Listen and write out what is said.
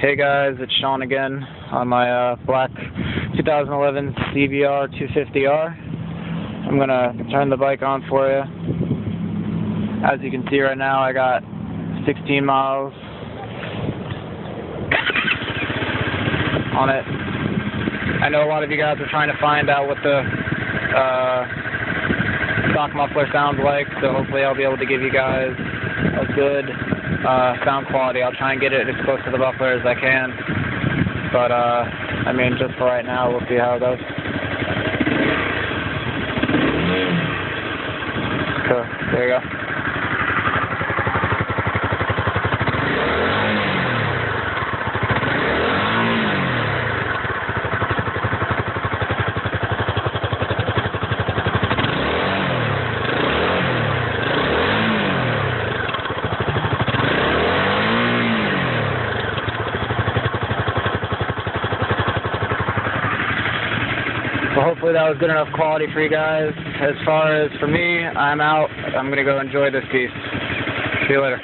Hey guys, it's Sean again on my black 2011 CBR 250R. I'm gonna turn the bike on for you. As you can see right now, I got 16 miles on it. I know a lot of you guys are trying to find out what the stock muffler sounds like, so hopefully I'll be able to give you guys a good sound quality. I'll try and get it as close to the muffler as I can, but I mean, just for right now, we'll see how it goes. So there you go. So hopefully that was good enough quality for you guys. As far as for me, I'm out. I'm going to go enjoy this piece. See you later.